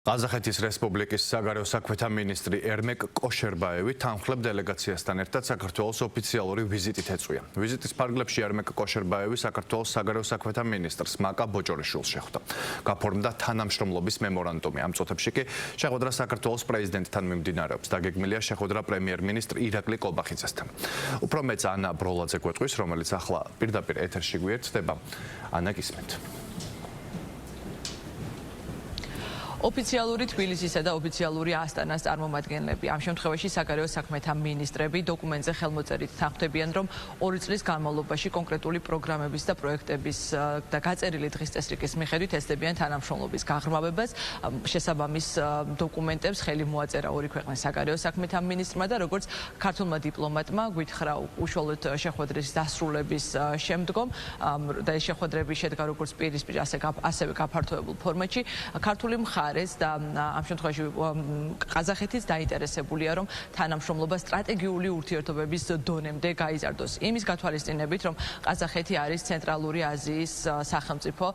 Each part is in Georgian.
ყაზახეთის რესპუბლიკის საგარეო საქმეთა მინისტრი ერმეკ კოშერბაევი თანმხლებ დელეგაციასთან ერთად საქართველოს ოფიციალური ვიზიტით ეწვია. ვიზიტის ფარგლებში ერმეკ კოშერბაევი საქართველოს საგარეო საქმეთა მინისტრს მაკა ბოჭორიშვილს შეხვდა. გაფორმდა თანამშრომლობის მემორანდუმი. ამ წუთებში კი შეხვედრა საქართველოს პრეზიდენტთან მიმდინარეობს. დაგეგმილია შეხვედრა პრემიერ-მინისტრ ირაკლი კობახიძესთან. უფრო მეც ანა ბროლაძე გვეტყვის, რომელიც ახლა პირდაპირ ეთერში გვერდდება. ანა, გისმენთ. ოფიციალური თბილისისა და ოფიციალური ასტანას წარმომადგენლები, ამ შემთხვევაში საგარეო საქმეთა მინისტრები დოკუმენტზე ხელმოწერით თანხმდებიან, რომ 2 წლის განმავლობაში კონკრეტული პროგრამების და პროექტების და გაწერილი დღის წესრიგის მიხედვით ეცდებიან თანამშრომლობის გაღრმავებას. შესაბამის დოკუმენტებს ხელი მოაწერა ორი ქვეყნის საგარეო საქმეთა მინისტრმა და როგორც ქართულმა დიპლომატმა გვითხრა უშუალოდ შეხვედრის დასრულების შემდგომ და ეს შეხვედრები შედგა როგორც პირისპირ ასევე გაფართოებულ ფორმატში, ქართული და ამ შემთხვევაში ყაზახეთის დაინტერესებულია, რომ თანამშრომლობა სტრატეგიული ურთიერთობების დონემდე გაიზარდოს. იმის გათვალისწინებით, რომ ყაზახეთი არის ცენტრალური აზიის სახელმწიფო,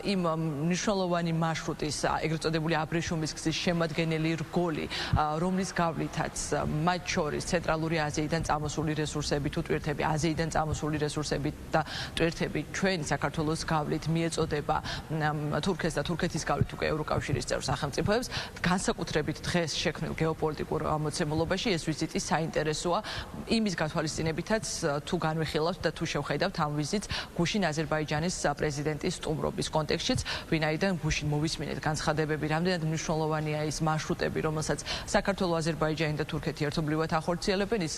იმ მნიშვნელოვანი მარშრუტის, ეგრეთ წოდებული აბრეშუმის გზის შემადგენელი რგოლი, რომლის გავლითაც მათ შორის ცენტრალური აზიიდან წამოსული რესურსები თუ ტვირთები, აზიიდან წამოსული რესურსები და ტვირთები ჩვენ საქართველოს გავლით მიეწოდება თურქეთს და თურქეთის გავლით უკვე ევროკავშირის წევრ სახელმწიფოებს, განსაკუთრებით დღეს შექმნილ გეოპოლიტიკურ მოცემულობაში ეს ვიზიტი საინტერესოა იმის გათვალისწინებითაც, თუ განვიხილავთ და თუ შევხედავთ ამ ვიზიტს გუშინ აზერბაიჯანის პრეზიდენტის სტუმრობის კონტექსტშიც, ვინაიდან გუშინ მოვისმინეთ განცხადებები, რამდენად მნიშვნელოვანია ის მარშრუტები, რომელსაც საქართველო, აზერბაიჯანი და თურქეთი ერთობლივად ახორციელებენ, ის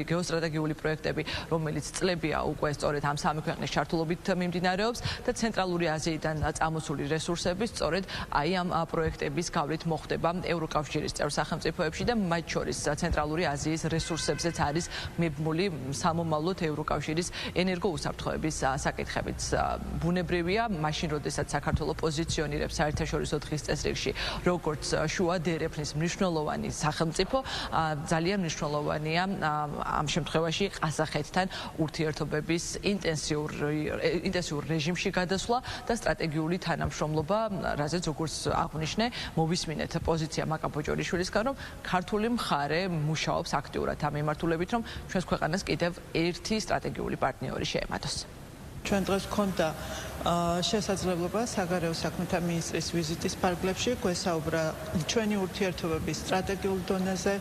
გეოსტრატეგიული პროექტები, რომელიც წლებია უკვე სწორედ ამ სამი ქვეყნის ჩართულობით მიმდინარეობს და ცენტრალური აზიიდან წამოსული რესურსები სწორედ აი ამ პროექტების გავლით მოხდება ევროკავშირის წევრ სახელმწიფოებში და მათ შორის ცენტრალური აზიის რესურსებზეც არის მიბმული სამომავლოდ ევროკავშირის ენერგოუსაფრთხოების საკითხებიც. ბუნებრივია, მაშინ როდესაც საქართველო პოზიციონირებს საერთაშორისო დღის წესრიგში როგორც შუა დერეფნის მნიშვნელოვანი სახელმწიფო, ძალიან მნიშვნელოვანია ამ შემთხვევაში ყაზახეთთან ურთიერთობების ინტენსიურ რეჟიმში გადასვლა და სტრატეგიული თანამშრომლობა, რაზეც როგორც აღვნიშნე, მოვისმინეთ პოზიცია მაკა ბოჭორიშვილისგან, რომ ქართული მხარე მუშაობს აქტიურად ამ მიმართულებით, რომ ჩვენს ქვეყანას კიდევ ერთი სტრატეგიული პარტნიორი შეემატოს. ჩვენ დღეს გვქონდა შესაძლებლობა საგარეო საქმეთა მინისტრის ვიზიტის ფარგლებში გვესაუბრა ჩვენი ურთიერთობების სტრატეგიულ დონეზე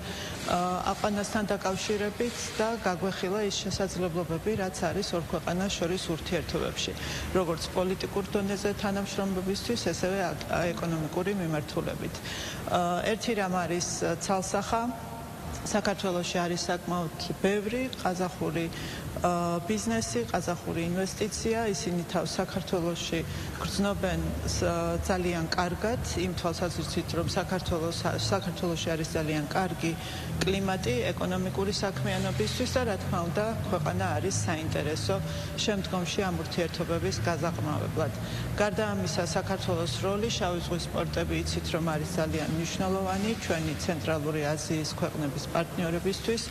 აყანასთან დაკავშირებით და გაგვეხილა ის შესაძლებლობები, რაც არის ორ ქვეყანას შორის ურთიერთობებში, როგორც პოლიტიკურ დონეზე თანამშრომლობისთვის, ესევე ეკონომიკური მიმართულებით. ერთი რამ არის ცალსახა, საქართველოში არის საკმაოდ ბევრი ყაზახური ბიზნესი, ყაზახური ინვესტიცია, ისინი თავს საქართველოში გრძნობენ ძალიან კარგად, იმ თვალსაზრისით, რომ საქართველოში არის ძალიან კარგი კლიმატი ეკონომიკური საქმიანობისთვის და რა თქმა უნდა, ქვეყანა არის საინტერესო შემდგომში ამ ურთიერთობების გაზაყრმავებლად. გარდა ამისა, საქართველოს როლი შავი ზღვის პორტები იცით, რომ არის ძალიან მნიშვნელოვანი ჩვენი ცენტრალური აზიის ქვეყნების პარტნიორებისთვის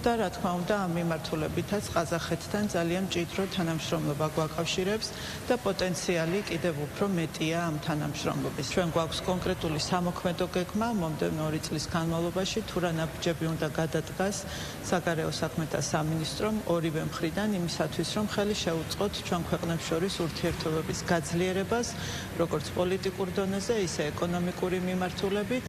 და რა თქმა უნდა, ამ მიმართულებითაც ყაზახეთთან ძალიან მჭიდრო თანამშრომლობა გვაკავშირებს და პოტენციალი კიდევ უფრო მეტია ამ თანამშრომლობის. ჩვენ გვაქვს კონკრეტული სამოქმედო გეგმა მომდევნო 2 წლის განმავლობაში, თუ რა ნაბიჯები უნდა გადადგას საგარეო საქმეთა სამინისტრომ ორივე მხრიდან იმისათვის, რომ ხელი შეუწყოთ ჩვენ ქვეყნებს შორის ურთიერთობების გაძლიერებას, როგორც პოლიტიკურ დონეზე, ისე ეკონომიკური მიმართულებით.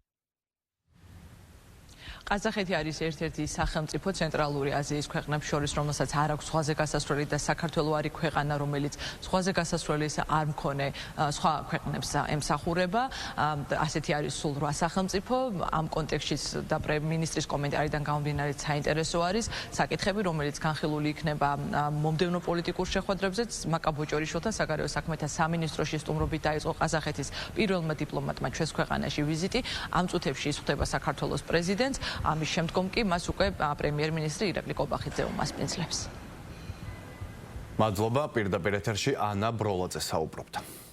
ყაზახეთი არის ერთ-ერთი სახელმწიფო ცენტრალური აზიის ქვეყნებს შორის, რომელსაც არ აქვს ზღვაზე გასასვლელი და საქართველო არის ქვეყანა, რომელიც ზღვაზე გასასვლელის არ მქონე სხვა ქვეყნებს ემსახურება. ასეთი არის სულ 8 სახელმწიფო. ამ კონტექსტში და მინისტრის კომენტარიდან გამომდინარე საინტერესო არის საკითხები, რომელიც განხილული იქნება მომდევნო პოლიტიკურ შეხვედრებზეც. მაკა ბოჭორიშვილთან საგარეო საქმეთა სამინისტროში სტუმრობით დაიწყო ყაზახეთის პირველმა დიპლომატმა ჩვენს ქვეყანაში ვიზიტი. ამ წუთებში ის ხვდება საქართველოს პრეზიდენტს. ამის შემდგომ კი მას უკვე პრემიერ-მინისტრი ირაკლი კობახიძე უმასპინძლებს. მადლობა, პირდაპირ ეთერში ანა ბროლაძე საუბრობდა.